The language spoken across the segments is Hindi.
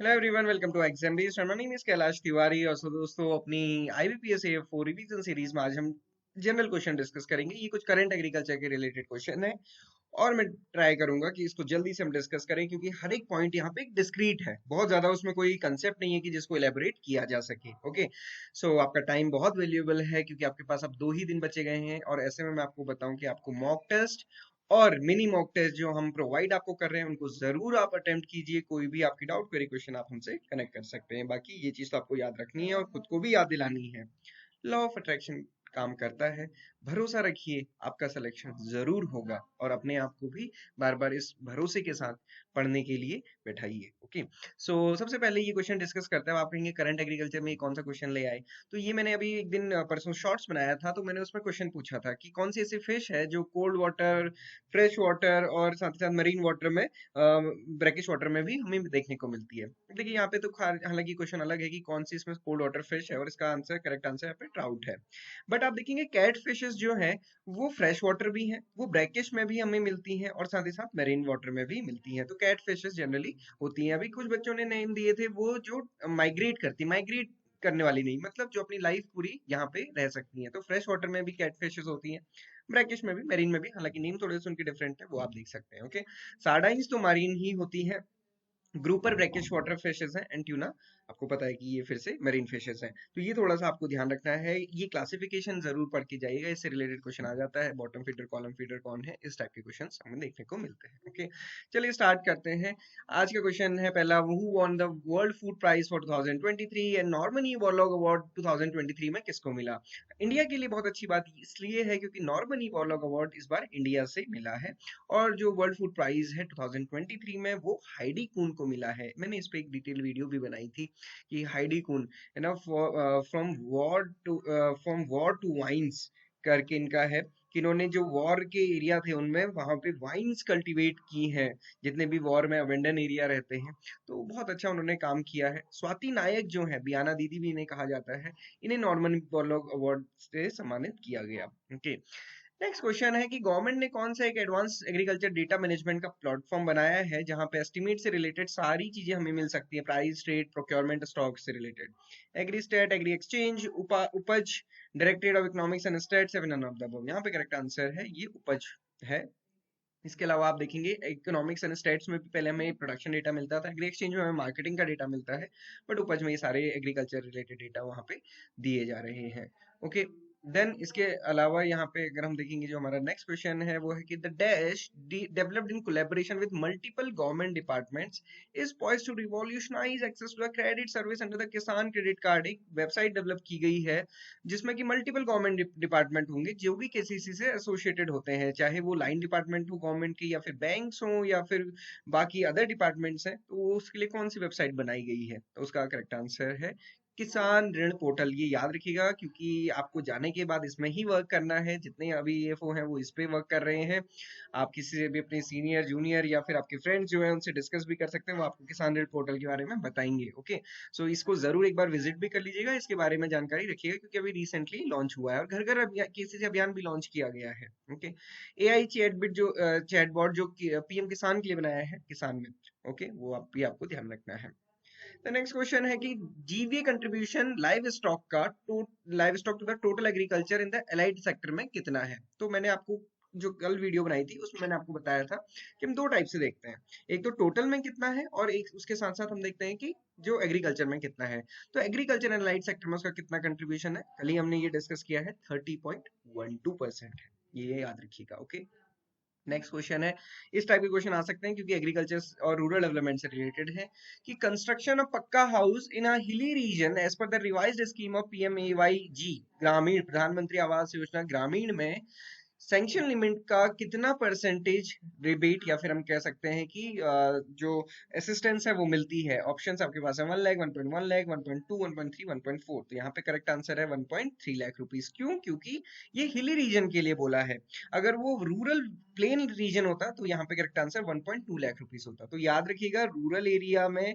Hello everyone, welcome to exam based. My name is Kailash Tiwari. और दोस्तों, अपनी आईबीपीएस AF4 रिवीजन सीरीज में आज हम जनरल क्वेश्चन डिस्कस करेंगे। ये कुछ करंट एग्रीकल्चर के रिलेटेड क्वेश्चन है और मैं ट्राई करूंगा कि इसको जल्दी से हम डिस्कस करें, क्योंकि हर एक पॉइंट यहाँ पे एक डिस्क्रीट है, बहुत ज्यादा उसमें कोई कंसेप्ट नहीं है कि जिसको एलेबोरेट किया जा सके। ओके, सो आपका टाइम बहुत वैल्यूएबल है, क्योंकि आपके पास अब 2 ही दिन बचे गए हैं। और ऐसे में मैं आपको बताऊं कि आपको मॉक टेस्ट और मिनी मॉक टेस्ट जो हम प्रोवाइड आपको कर रहे हैं, उनको जरूर आप अटेम्प्ट कीजिए। कोई भी आपकी डाउट क्वेरी क्वेश्चन आप हमसे कनेक्ट कर सकते हैं। बाकी ये चीज तो आपको याद रखनी है और खुद को भी याद दिलानी है। लॉ ऑफ अट्रैक्शन काम करता है, भरोसा रखिए, आपका सिलेक्शन जरूर होगा। और अपने आप को भी बार बार इस भरोसे के साथ पढ़ने के लिए बैठाइए। ओके, सो सबसे पहले ये क्वेश्चन डिस्कस करते हैं। आप कहेंगे करंट एग्रीकल्चर में कौन सा क्वेश्चन ले आए, तो ये मैंने अभी एक दिन परसों शॉर्ट्स बनाया था, तो मैंने उसमें क्वेश्चन पूछा था कि कौन सी ऐसी फिश है जो कोल्ड वाटर, फ्रेश वाटर और साथ ही साथ मरीन वाटर में, ब्रैकिश वाटर में भी हमें देखने को मिलती है। देखिए यहाँ पे तो हालांकि क्वेश्चन अलग है कि कौन सी इसमें कोल्ड वाटर फिश है, और इसका आंसर, करेक्ट आंसर यहाँ पे ट्राउट है। बट आप देखेंगे कैट फिशेस जो है वो फ्रेश वाटर भी हैं, वो ब्रैकिश में भी हमें मिलती हैं और साथ ही साथ मेरीन वाटर में भी मिलती हैं। तो कैट फिशेस जनरली होती हैं। अभी कुछ बच्चों ने नेम दिए थे वो जो माइग्रेट करने वाली नहीं, मतलब जो अपनी लाइफ पूरी यहाँ पे रह सकती हैं। तो फ्रेश वाटर में भी कैट फिशेस होती हैं, ब्रैकिश में भी, मेरीन में भी। हालांकि नेम थोड़े से उनके डिफरेंट है, वो आप देख सकते हैं। ओके, सार्डाइंस तो मारीन ही होती है, ग्रुपर ब्रैकिश वाटर फिशेस हैं, एंड ट्यूना आपको पता है कि ये फिर से मरीन फिशेस हैं। तो ये थोड़ा सा आपको ध्यान रखना है, ये क्लासिफिकेशन जरूर पढ़ के जाइएगा, इससे रिलेटेड क्वेश्चन आ जाता है। बॉटम फीडर, कॉलम फीडर कौन है, इस टाइप के क्वेश्चन हमें देखने को मिलते हैं। ओके, चलिए स्टार्ट करते हैं। आज का क्वेश्चन है पहला, who won the world food prize for 2023 and Norman Borlaug award 2023 में किसको मिला। इंडिया के लिए बहुत अच्छी बात इसलिए है क्योंकि नॉर्मन वॉरलॉग अवार्ड इस बार इंडिया से मिला है। और जो वर्ल्ड फूड प्राइज है 2023 में, वो हाइडी कून को मिला है। मैंने इस पे एक डिटेल वीडियो भी बनाई थी कि हाइडी कून है ना, फ्रॉम वॉर टू वाइन्स करके इनका है, कि इन्होंने जो वॉर के एरिया थे उनमें वहां पे वाइन्स कल्टीवेट की हैं, जितने भी वॉर में अबेंडन एरिया रहते हैं। तो बहुत अच्छा उन्होंने काम किया है। स्वाति नायक जो है, बियाना दीदी भी इन्हें कहा जाता है, इन्हें नॉर्मन बोरलॉग अवार्ड से सम्मानित किया गया। ओके, नेक्स्ट क्वेश्चन है कि गवर्नमेंट ने कौन सा एक एडवांस एग्रीकल्चर डेटा मैनेजमेंट का प्लेटफॉर्म बनाया है, जहां पे एस्टिमेट से रिलेटेड सारी चीजें हमें मिल सकती है, प्राइस, रेट, प्रोक्योरमेंट, स्टॉक से related. Agri state, agri exchange, उपज, directorate of economics and states, none of the above. यहाँ पे करेक्ट आंसर है ये उपज है। इसके अलावा आप देखेंगे इकोनॉमिक्स एंड स्टेट्स में भी पहले हमें प्रोडक्शन डेटा मिलता था, एग्री एक्सचेंज में हमें मार्केटिंग का डेटा मिलता है, बट उपज में ये सारे एग्रीकल्चर रिलेटेड डेटा वहाँ पे दिए जा रहे हैं। ओके, देन इसके अलावा यहाँ पे अगर हम देखेंगे, जो हमारा नेक्स्ट क्वेश्चन है वो है कि the dash developed in collaboration with multiple government departments is poised to revolutionise access to the credit service under the Kisan credit card. एक वेबसाइट डेवलप की गई है जिसमें कि मल्टीपल गवर्नमेंट डिपार्टमेंट होंगे जो भी केसीसी से एसोसिएटेड होते हैं, चाहे वो लाइन डिपार्टमेंट हो गवर्नमेंट की, या फिर बैंक्स हो, या फिर बाकी अदर डिपार्टमेंट्स हैं। तो उसके लिए कौन सी वेबसाइट बनाई गई है, तो उसका करेक्ट आंसर है किसान ऋण पोर्टल। ये याद रखिएगा, क्योंकि आपको जाने के बाद इसमें ही वर्क करना है। जितने अभी एएफओ हैं वो इस पे वर्क कर रहे हैं। आप किसी से भी अपने सीनियर, जूनियर या फिर आपके फ्रेंड्स जो हैं उनसे डिस्कस भी कर सकते हैं, वो आपको किसान ऋण पोर्टल के बारे में बताएंगे। ओके, सो इसको जरूर एक बार विजिट भी कर लीजिएगा, इसके बारे में जानकारी रखिएगा, क्योंकि अभी रिसेंटली लॉन्च हुआ है और घर घर केसीसी अभियान भी लॉन्च किया गया है। ओके, एआई चैटबॉट जो पीएम किसान के लिए बनाया है, किसान मित्र। ओके, वो आप भी आपको ध्यान रखना है। तो नेक्स्ट क्वेश्चन है कि GVA contribution livestock to the total agriculture in the allied sector में कितना है। तो मैंने आपको जो कल वीडियो बनाई थी उसमें मैंने आपको बताया था कि हम दो टाइप से देखते हैं, एक तो टोटल में कितना है, और एक उसके साथ साथ हम देखते हैं कि जो एग्रीकल्चर में कितना है। तो एग्रीकल्चर एंड एलाइड सेक्टर में उसका कितना कंट्रीब्यूशन है, कल ही हमने ये डिस्कस किया है, 30.12% है। ये याद रखिएगा। ओके, नेक्स्ट क्वेश्चन है, इस टाइप के क्वेश्चन आ सकते हैं क्योंकि एग्रीकल्चर और रूरल डेवलपमेंट से रिलेटेड है, कि construction of pucca house in a hilly region as per the revised scheme of PMAY Gramin, Pradhan Mantri Awas Yojana ग्रामीण में सैंक्शन लिमिट का कितना परसेंटेज रिबेट, या फिर हम कह सकते हैं कि जो असिस्टेंस है वो मिलती है। ऑप्शंस आपके पास है 1 लाख, 1.1 लाख, 1.2, 1.3, 1.4। तो यहाँ पे करेक्ट आंसर है 1.3 लाख रुपीस। क्यों? क्योंकि ये हिली रीजन के लिए बोला है। अगर वो रूरल प्लेन रीजन होता तो यहाँ पे करेक्ट आंसर 1.2 लाख रुपीस होता। तो याद रखिएगा, रूरल एरिया में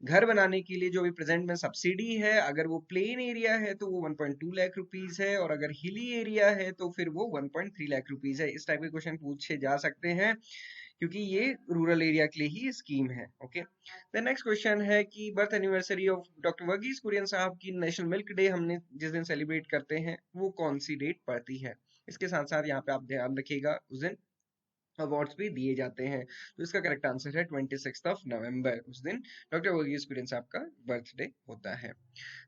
घर बनाने के लिए जो भी प्रेजेंट में सब्सिडी है, अगर वो प्लेन एरिया है तो वो 1.2 लाख रुपीस है, और अगर हिली एरिया है तो फिर वो 1.3 लाख रुपीस है। इस टाइप के क्वेश्चन पूछे जा सकते हैं, क्योंकि ये रूरल एरिया के लिए ही स्कीम है। ओके, द नेक्स्ट क्वेश्चन है कि birth anniversary of doctor Verghese Kurien साहब की नेशनल मिल्क डे हमने जिस दिन सेलिब्रेट करते हैं वो कौन सी डेट पड़ती है। इसके साथ साथ यहाँ पे आप ध्यान रखिएगा उस दिन अवार्ड्स भी दिए जाते हैं। तो इसका करेक्ट आंसर है 26 नवंबर। उस दिन डॉक्टर वर्गीस कुरियन साहब का बर्थडे होता है।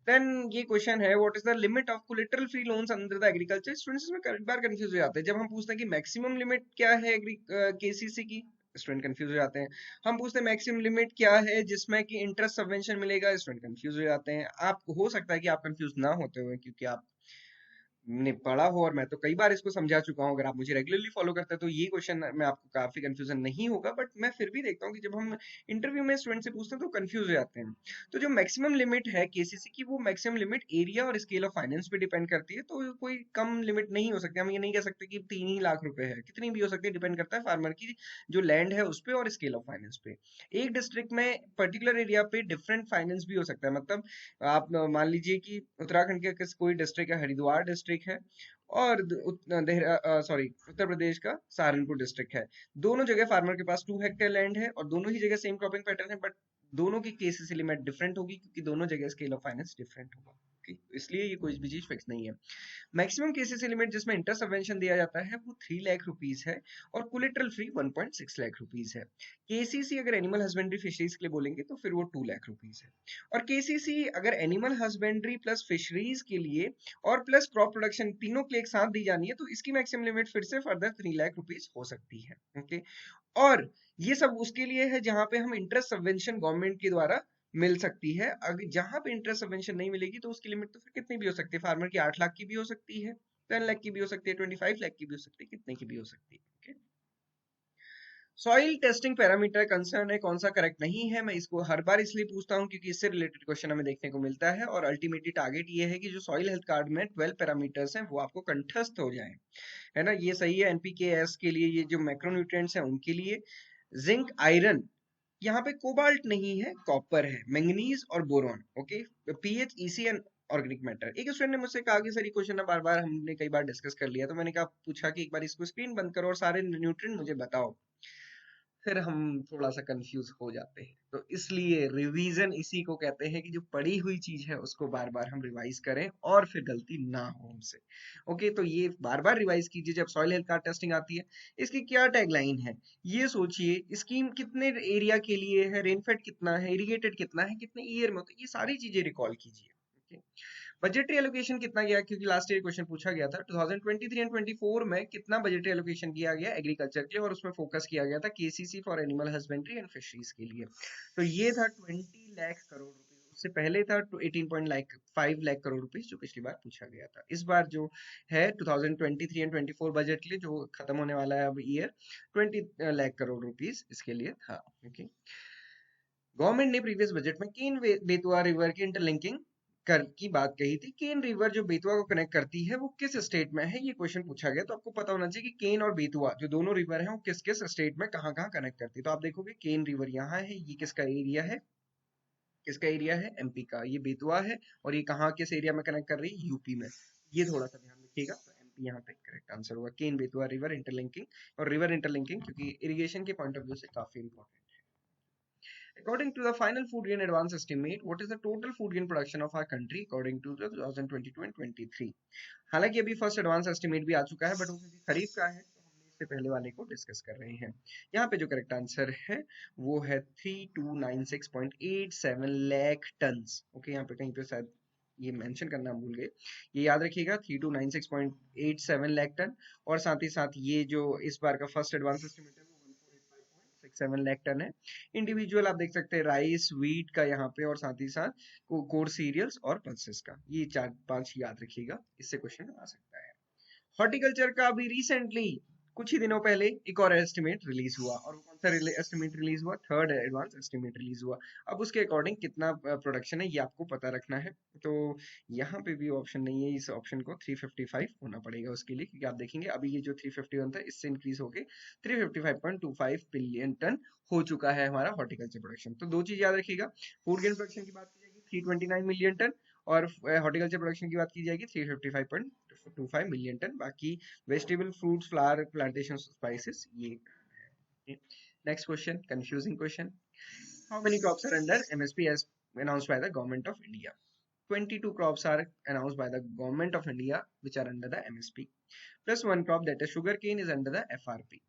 देन ये क्वेश्चन है, what is the limit of collateral free loans under the agriculture. Students में कई बार कंफ्यूज हो जाते हैं जब हम पूछते हैं कि मैक्सिमम लिमिट क्या है केसीसी की, स्टूडेंट कंफ्यूज हो जाते हैं। हम पूछते हैं मैक्सिमम लिमिट क्या है जिसमें कि इंटरेस्ट सबवेंशन मिलेगा, स्टूडेंट कंफ्यूज हो जाते हैं। आप हो सकता है कि आप कंफ्यूज ना होते हुए क्योंकि आप ने पढ़ा हो और मैं तो कई बार इसको समझा चुका हूँ। अगर आप मुझे रेगुलरली फॉलो करते हैं तो ये क्वेश्चन में आपको काफी कंफ्यूजन नहीं होगा, बट मैं फिर भी देखता हूँ कि जब हम इंटरव्यू में स्टूडेंट से पूछते हैं तो कंफ्यूज हो जाते हैं। तो जो मैक्सिमम लिमिट है केसीसी की, वो मैक्सिमम लिमिट एरिया और स्केल ऑफ फाइनेंस पे डिपेंड करती है। तो कोई कम लिमिट नहीं हो सकती। हम ये नहीं कह सकते कि 3 ही लाख रुपए है, कितनी भी हो सकती है, डिपेंड करता है फार्मर की जो लैंड है उस पे और स्केल ऑफ फाइनेंस पे। एक डिस्ट्रिक्ट में पर्टिकुलर एरिया पे डिफरेंट फाइनेंस भी हो सकता है। मतलब आप मान लीजिए कि उत्तराखंड के कोई डिस्ट्रिक्ट है, हरिद्वार डिस्ट्रिक्ट है, और उत्तर प्रदेश का सहारनपुर डिस्ट्रिक्ट है। दोनों जगह फार्मर के पास 2 हेक्टेयर लैंड है और दोनों ही जगह सेम क्रॉपिंग पैटर्न है, बट दोनों की केसीसी लिमिट डिफरेंट होगी क्योंकि दोनों जगह स्केल ऑफ फाइनेंस डिफरेंट होगा। Okay? इसलिए ये कोई भी चीज फिक्स नहीं है। मैक्सिमम केसीसी लिमिट जिसमें इंटरेस्ट सबवेंशन दिया जाता है वो 3 लाख रुपीज है और कोलेटरल फ्री 1.6 लाख रुपीज है। केसीसी अगर एनिमल हस्बेंड्री फिशरीज के लिए बोलेंगे तो फिर वो 2 लाख रुपीज है। और केसीसी अगर एनिमल हस्बेंड्री प्लस फिशरीज के लिए और प्लस क्रॉप प्रोडक्शन तीनों के लिए एक साथ दी जानी है तो इसकी मैक्सिमम लिमिट फिर से फर्दर 3 लाख रुपीज हो सकती है। ओके, और ये सब उसके लिए है जहां पे हम इंटरेस्ट सबवेंशन गवर्नमेंट के द्वारा मिल सकती है। अगर जहां पे इंटरेस्ट सबवेंशन नहीं मिलेगी तो उसकी लिमिट तो फिर कितनी भी हो सकती है। फार्मर की 8 लाख की भी हो सकती है, 10 लाख की भी हो सकती है, 25 लाख की भी हो सकती है, कितने की भी हो सकती है। Okay, soil testing parameter concern है कौन सा करेक्ट नहीं है। मैं इसको हर बार इसलिए पूछता हूँ क्योंकि इससे रिलेटेड क्वेश्चन हमें देखने को मिलता है और अल्टीमेटली टारगेट ये है कि जो सॉइल हेल्थ कार्ड में 12 पैरामीटर्स हैं वो आपको कंठस्थ हो जाए, है ना। ये सही है एनपीके एस के लिए, ये जो मैक्रोन्यूट्रिएंट्स हैं उनके लिए। जिंक आयरन, यहाँ पे कोबाल्ट नहीं है, कॉपर है, मैंगनीज और boron. Okay, pH EC and organic matter. एक स्टूडेंट ने मुझसे कहा कि सर ये क्वेश्चन है बार बार हमने कई बार डिस्कस कर लिया, तो मैंने कहा पूछा कि एक बार इसको स्क्रीन बंद करो और सारे न्यूट्रिएंट मुझे बताओ। फिर हम थोड़ा सा कंफ्यूज हो जाते हैं। तो इसलिए रिवीजन इसी को कहते हैं कि जो पढ़ी हुई चीज है उसको बार बार हम रिवाइज करें और फिर गलती ना हो हमसे। ओके, तो ये बार बार रिवाइज कीजिए जब सॉइल हेल्थ कार्ड टेस्टिंग आती है। इसकी क्या टैगलाइन है ये सोचिए, स्कीम कितने एरिया के लिए है, रेनफेड कितना है, इरिगेटेड कितना है, कितने ईयर में, तो ये सारी चीजें रिकॉल कीजिए। ओके, बजटरी एलोकेशन कितना गया, क्योंकि लास्ट ईयर क्वेश्चन पूछा गया था 2023 एंड 24 में कितना बजटरी एलोकेशन किया गया एग्रीकल्चर के लिए, और उसमें फोकस किया गया था KCC for animal husbandry and fisheries के लिए। तो ये था 20 लाख करोड़ रुपीज। उससे पहले था 18.5 लाख करोड़ रुपीज जो पिछली बार पूछा गया था। इस बार जो है 2023 एंड 24 बजट के लिए जो खत्म होने वाला है अब ईयर, 20 लाख करोड़ रुपीज इसके लिए था। ओके, गवर्नमेंट ने प्रीवियस बजट में केन बेतवा रिवर की इंटरलिंकिंग की बात कही थी। केन रिवर जो बेतवा को कनेक्ट करती है वो किस स्टेट में है, ये क्वेश्चन पूछा गया। तो आपको पता होना चाहिए कि केन और बेतवा जो दोनों रिवर हैं वो किस किस स्टेट में कहाँ कहाँ कनेक्ट करती है। तो आप देखोगे केन रिवर यहाँ है, ये किसका एरिया है, किसका एरिया है, एमपी का। ये बेतवा है और ये कहाँ किस एरिया में कनेक्ट कर रही है, यूपी में। ये थोड़ा सा ध्यान रखिएगा। तो एमपी यहाँ पे करेक्ट आंसर होगा, केन बेतवा रिवर इंटरलिंकिंग। और रिवर इंटरलिंकिंग क्योंकि इरिगेशन के पॉइंट ऑफ व्यू से काफी important. According to the final food grain advance estimate, what is the total food grain production of our country according to the 2022 and 23? हालांकि अभी फर्स्ट एडवांस एस्टिमेट भी आ चुका है, बट वो क्योंकि खरीफ का है तो हमने इससे पहले वाले को डिस्कस कर रहे हैं। यहाँ पे जो करेक्ट आंसर है वो है 3296.87 लाख टन। ओके, यहाँ पे कहीं पे शायद ये मेंशन करना भूल गए, ये याद रखिएगा 3296.87 लाख टन। और साथ ही साथ ये जो इस बार का फर्स्ट एडवांस एस्टिमेट है 1,485.67 लाख टन है। इंडिविजुअल आप देख सकते हैं राइस व्हीट का यहाँ पे, और साथ ही साथ कोर सीरियल्स और पल्सेस का। ये 4-5 याद रखिएगा, इससे क्वेश्चन आ सकता है। हॉर्टिकल्चर का अभी रिसेंटली कुछ ही दिनों पहले एक और एस्टिमेट रिलीज हुआ, और वो कौन सा एस्टिमेट रिलीज हुआ, थर्ड एडवांस एस्टिमेट रिलीज हुआ। अब उसके अकॉर्डिंग कितना प्रोडक्शन है ये आपको पता रखना है। तो यहाँ पे भी ऑप्शन नहीं है, इस ऑप्शन को 355 होना पड़ेगा उसके लिए, क्योंकि आप देखेंगे अभी ये जो 351 था इससे इंक्रीज होके 355.25 बिलियन टन हो चुका है हमारा हॉर्टिकल्चर प्रोडक्शन। तो दो चीज याद रखिएगा, फूड ग्रेन प्रोडक्शन की बात की जाएगी 329 मिलियन टन, और हॉर्टिकल्चर प्रोडक्शन की बात की जाएगी 355.25 मिलियन टन। बाकी vegetable fruits flower plantation spices ये है। Next question, confusing question. How many crops are under MSP as announced by the government of India? 22 crops are announced by the government of India which are under the MSP. Plus one crop, that is sugarcane, is under the FRP.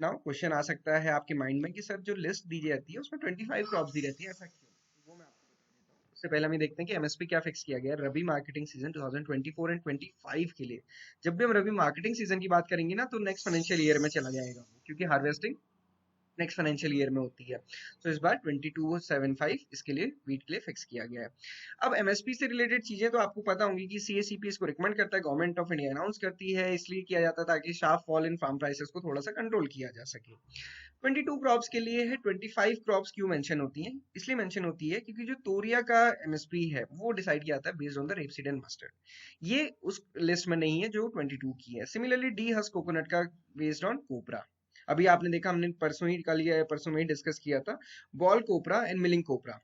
Now question आ सकता है आपके माइंड में कि सर जो लिस्ट दी जाती है उसमें 25 क्रॉप्स दी रहती है, ऐसा क्यों? वो मैं आपको बता देता हूँ। उससे पहले हम ये देखते हैं कि एमएसपी क्या फिक्स किया गया है रबी मार्केटिंग सीजन 2024 एंड 25 के लिए। जब भी हम रबी मार्केटिंग सीजन की बात करेंगे ना, तो नेक्स्ट फाइनेंशियल ईयर में चला जाएगा, क्योंकि हार्वेस्टिंग नेक्स्ट फाइनेंशियल ईयर में होती है। तो इस बार 2275 इसके लिए वीट के लिए फिक्स किया गया है। अब एमएसपी से रिलेटेड चीजें तो आपको पता होंगी कि सीएसीपी इसको रिकमेंड करता है, गवर्नमेंट ऑफ इंडिया अनाउंस करती है, इसलिए किया जाता है ताकि sharp fall in farm prices को थोड़ा सा कंट्रोल किया जा सके। 22 क्रॉप्स के लिए है, 25 क्रॉप्स क्यों मेंशन होती हैं? इसलिए मेंशन होती है क्योंकि जो तोरिया का एमएसपी है वो डिसाइड किया जाता है based on the rapeseed and mustard. ये उस लिस्ट में नहीं है जो 22 की है। सिमिलरली डी हस्क कोकोनट का बेस्ड ऑन कोपरा। अभी आपने देखा, हमने परसों ही कल या परसों में ही डिस्कस किया था बॉल कोपरा एंड मिलिंग कोपरा।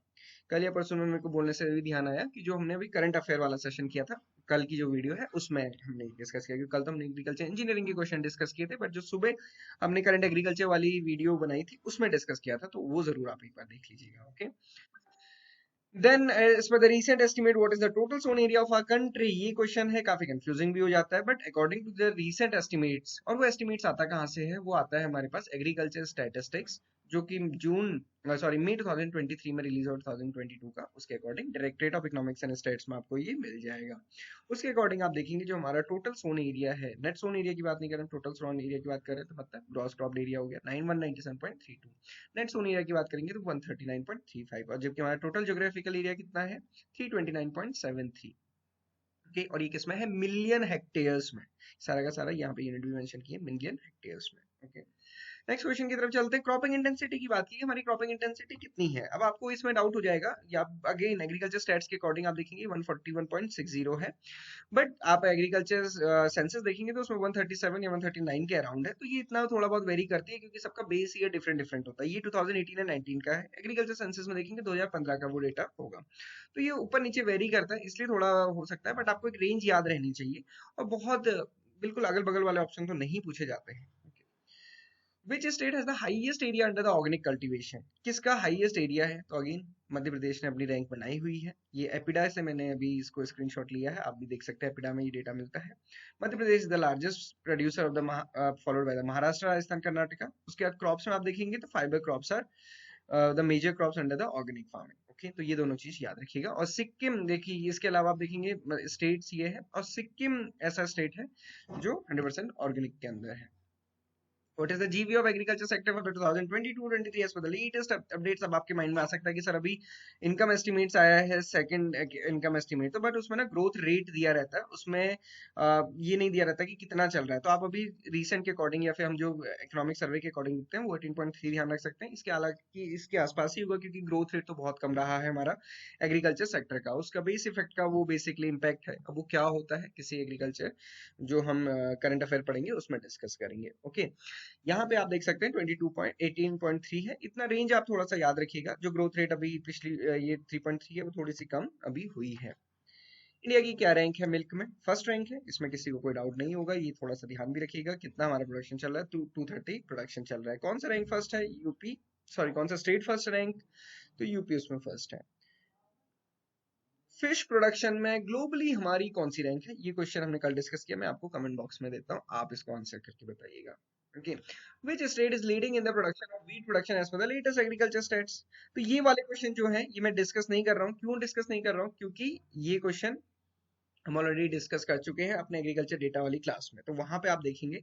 कल या परसों में मेरे को बोलने से भी ध्यान आया कि जो हमने अभी करंट अफेयर वाला सेशन किया था, कल की जो वीडियो है उसमें हमने डिस्कस किया, क्योंकि कल तो हमने एग्रीकल्चर इंजीनियरिंग के क्वेश्चन डिस्कस किए थे, बट जो सुबह हमने करंट एग्रीकल्चर वाली वीडियो बनाई थी उसमें डिस्कस किया था, तो वो जरूर आप एक बार देख लीजिएगा। Okay, then as per the recent estimate what is the total sown area of our country, ये क्वेश्चन है, काफी कंफ्यूजिंग भी हो जाता है, but according to the recent estimates, और वो एस्टिमेट्स आता कहाँ से है? वो आता है हमारे पास एग्रीकल्चर स्टैटिस्टिक्स, जो कि मई 2023 में रिलीज हुआ 2022 का, उसके according directorate of economics and states में आपको ये मिल जाएगा। उसके अकॉर्डिंग आप देखेंगे जो हमारा टोटल सोन एरिया है, नेट सोन एरिया की बात नहीं कर रहे हैं, टोटल सोन एरिया की बात कर रहे हैं, तो मतलब ग्रॉस क्रॉप एरिया हो गया 9197.32। नेट सोन एरिया की बात करेंगे तो 139.35, और जबकि हमारा टोटल ज्योग्राफिकल एरिया कितना है? 329.73। ओके, और ये किसमें है? मिलियन हेक्टेयर्स में। सारा का सारा यहाँ पे यूनिट भी मेंशन किए, मिलियन हेक्टेयर्स में। ओके, नेक्स्ट क्वेश्चन की तरफ चलते हैं। क्रॉपिंग इंटेंसिटी की बात की, हमारी क्रॉपिंग इंटेंसिटी कितनी है? अब आपको इसमें डाउट हो जाएगा, या अगेन एग्रीकल्चर स्टैट्स के अकॉर्डिंग आप देखेंगे 141.60 है, बट आप एग्रीकल्चर सेंसस देखेंगे तो उसमें 137 या 139 के अराउंड है। तो ये इतना थोड़ा बहुत वेरी करती है क्योंकि सबका बेस ईयर डिफरेंट डिफरेंट होता है। ये 2018 एंड 19 का है, एग्रीकल्चर सेंसस में देखेंगे 2015 का वो डेटा होगा, तो ये ऊपर नीचे वेरी करता है, इसलिए थोड़ा हो सकता है, बट आपको एक रेंज याद रहनी चाहिए, और बहुत बिल्कुल अगल बगल वाले ऑप्शन तो नहीं पूछे जाते हैं। Which state has the highest area under the organic cultivation? किसका हाईएस्ट एरिया है? तो अगेन मध्य प्रदेश ने अपनी रैंक बनाई हुई है। ये एपिडा से मैंने अभी इसको स्क्रीनशॉट लिया है, आप भी देख सकते हैं, एपिडा में ये डेटा मिलता है। Madhya Pradesh is the largest producer of the followed by the Maharashtra, Rajasthan, Karnataka. उसके बाद क्रॉप्स में आप देखेंगे तो fibre crops are the major crops under the organic farming. Okay, तो ये दोनों चीज याद रखिएगा। और सिक्किम देखिए, इसके अलावा आप देखेंगे स्टेट्स ये है, और सिक्किम ऐसा स्टेट है जो 100% ऑर्गेनिक के अंदर है। What is the GV of agriculture sector for 2022-23 as per the latest updates? अब आपके माइंड में आ सकता है कि सर अभी इनकम एस्टिमेट्स आया है, सेकंड इनकम एस्टिमेट, तो बट उसमें ना ग्रोथ रेट दिया रहता है, उसमें ये नहीं दिया रहता कि कितना चल रहा है। तो आप अभी रीसेंट के अकॉर्डिंग या फिर हम जो इकोनॉमिक सर्वे के अकॉर्डिंग देखते हैं वो 18.3 ध्यान रख सकते हैं। इसके हालांकि इसके आसपास ही होगा, क्योंकि ग्रोथ रेट तो बहुत कम रहा है हमारा एग्रीकल्चर सेक्टर का। उसका बेस इफेक्ट का वो बेसिकली इम्पैक्ट है। अब वो क्या होता है किसी एग्रीकल्चर, जो हम करंट अफेयर पढ़ेंगे उसमें डिस्कस करेंगे। ओके, यहाँ पे आप देख सकते हैं 18.3 है, इतना रेंज आप थोड़ा सा याद रखिएगा। जो ग्रोथ रेट अभी पिछली ये 3.3 है, वो थोड़ी सी कम अभी हुई है। इंडिया की क्या रैंक है मिल्क में? फर्स्ट रैंक है, इसमें किसी को कोई डाउट नहीं होगा। ये थोड़ा सा ध्यान भी रखिएगा, कितना हमारा प्रोडक्शन चल रहा है, 230 प्रोडक्शन चल रहा है। कौन सा रैंक फर्स्ट है? यूपी, सॉरी कौन सा स्टेट फर्स्ट रैंक? तो यूपी उसमें फर्स्ट है। फिश प्रोडक्शन में ग्लोबली हमारी कौन सी रैंक है? ये क्वेश्चन हमने कल डिस्कस किया, मैं आपको कमेंट बॉक्स में देता हूँ, आप इसको आंसर करके बताइएगा। Okay, which state is leading in the production of wheat production as per the latest agriculture stats? तो ये वाले क्वेश्चन जो हैं ये मैं डिस्कस नहीं कर रहा हूँ। क्यों डिस्कस नहीं कर रहा हूँ? क्योंकि ये क्वेश्चन हम ऑलरेडी डिस्कस कर चुके हैं अपने एग्रीकल्चर डेटा वाली क्लास में, तो वहां पे आप देखेंगे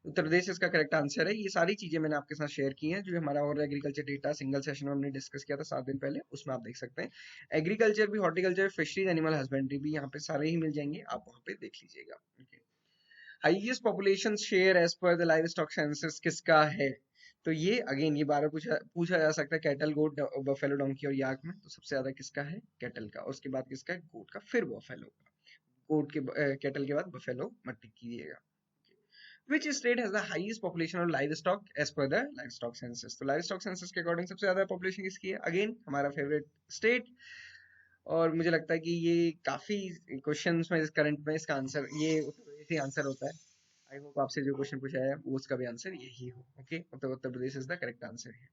उत्तर प्रदेश इसका करेक्ट आंसर है। ये सारी चीजें मैंने आपके साथ शेयर की हैं, जो हमारा और एग्रीकल्चर डेटा सिंगल सेशन में हमने डिस्कस किया था 7 दिन पहले, उसमें आप देख सकते हैं। एग्रीकल्चर भी, हॉर्टिकल्चर, फिशरीज, एनिमल हस्बेंड्री भी यहाँ पे सारे ही मिल जाएंगे, आप वहाँ पे देख लीजिएगा। Highest population share as per the livestock census किसका है? तो ये अगेन ये बार पूछा जा सकता है, कैटल, गोट, बफेलो, डोंकी और याक में तो सबसे ज्यादा किसका है? कैटल का। उसके बाद किसका है? गोट का, फिर बफेलो का। गोट के कैटल के बाद बफेलो मत टिक कीजिएगा। Which state has the highest population of livestock as per the livestock census? तो livestock census के अकॉर्डिंग सबसे ज्यादा पॉपुलेशन किसकी है? अगेन हमारा फेवरेट स्टेट, और मुझे लगता है कि ये काफी क्वेश्चंस में इस करंट में इसका आंसर ये आंसर होता है। आई होप आपसे जो क्वेश्चन पूछा है वो उसका भी आंसर यही हो। ओके, मतलब Uttar Pradesh is the correct answer है।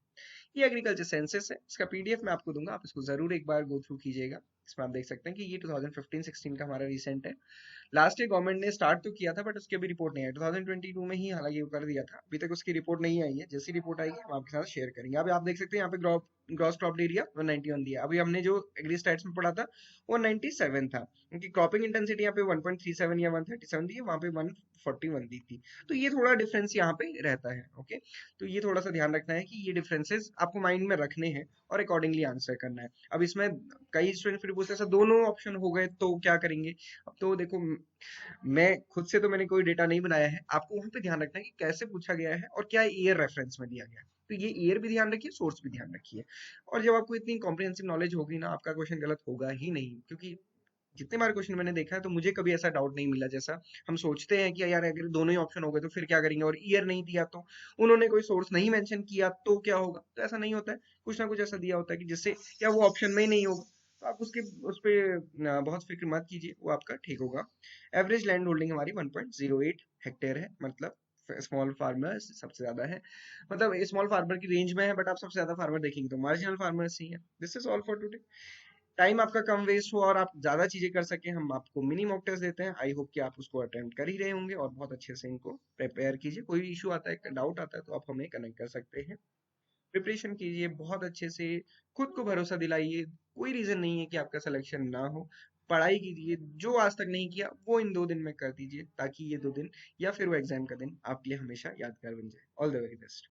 ये एग्रीकल्चर सेंसस है, इसका पीडीएफ मैं आपको दूंगा, आप इसको जरूर एक बार गो थ्रू कीजिएगा। इसमें आप देख सकते हैं कि ये 2015-16 का हमारा रिसेंट है। लास्ट ईयर गवर्नमेंट ने स्टार्ट तो किया था बट उसकी अभी रिपोर्ट नहीं आई, 2022 में ही हालांकि वो कर दिया था, अभी तक उसकी रिपोर्ट नहीं आई है। जैसी रिपोर्ट आएगी हम आपके साथ शेयर करेंगे। अभी आप देख सकते हैं यहाँ पे ग्रॉस क्रॉप्ड एरिया 191 दिया, अभी हमने जो एग्री स्टैट्स में पढ़ा था वो 97 था, क्योंकि क्रॉपिंग इंटेंसिटी यहाँ पे 1.37 या 137 दी है, वहाँ पे 141 दी थी। तो ये थोड़ा डिफरेंस यहाँ पे रहता है। ओके, तो ये थोड़ा सा ध्यान रखना है कि ये डिफरेंसेस आपको माइंड में रखने हैं और अकॉर्डिंगली आंसर करना है। अब इसमें कई स्टूडेंट फिर पूछते हैं सर दोनों ऑप्शन हो गए तो क्या करेंगे। अब तो देखो, मैं खुद से तो मैंने कोई डेटा नहीं बनाया है, आपको वहां पे ध्यान रखना है कि कैसे पूछा गया है और क्या ईयर रेफरेंस में दिया गया है। तो ये ईयर भी ध्यान रखिए, सोर्स भी ध्यान रखिए। और जब आपको इतनी कॉम्प्रिहेंसिव नॉलेज होगी ना, आपका क्वेश्चन गलत होगा ही नहीं, क्योंकि जितने बार क्वेश्चन मैंने देखा है तो मुझे कभी ऐसा डाउट नहीं मिला जैसा हम सोचते हैं कि यार अगर दोनों ही ऑप्शन हो गए तो फिर क्या करेंगे, और ईयर नहीं दिया तो, उन्होंने कोई सोर्स नहीं मेंशन किया तो क्या होगा। तो ऐसा नहीं होता है, कुछ ना कुछ ऐसा दिया होता है कि जिससे या वो ऑप्शन में ही नहीं होगा, तो आप उसके उस पे बहुत फिक्र मत कीजिए, वो आपका ठीक होगा। एवरेज लैंड होल्डिंग हमारी 1.08 हेक्टेयर है, मतलब स्मॉल फार्मर सबसे ज्यादा है, मतलब स्मॉल फार्मर की रेंज में है, बट आप सबसे ज्यादा फार्मर देखेंगे तो मार्जिनल फार्मर्स ही है। This is all for today. Time आपका कम वेस्ट हुआ और आप ज्यादा चीजें कर सके, हम आपको मिनी मॉक टेस्ट देते हैं। आई होप कि आप उसको अटेम्प्ट कर ही रहे होंगे और बहुत अच्छे से इनको प्रिपेयर कीजिए। कोई भी इशू आता है, डाउट आता है तो आप हमें कनेक्ट कर सकते हैं। प्रिपरेशन कीजिए बहुत अच्छे से, खुद को भरोसा दिलाइए, कोई रीजन नहीं है कि आपका सिलेक्शन ना हो। पढ़ाई कीजिए, जो आज तक नहीं किया वो इन 2 दिन में कर दीजिए, ताकि ये 2 दिन या फिर वो एग्जाम का दिन आपके लिए हमेशा यादगार बन जाए। All the very best.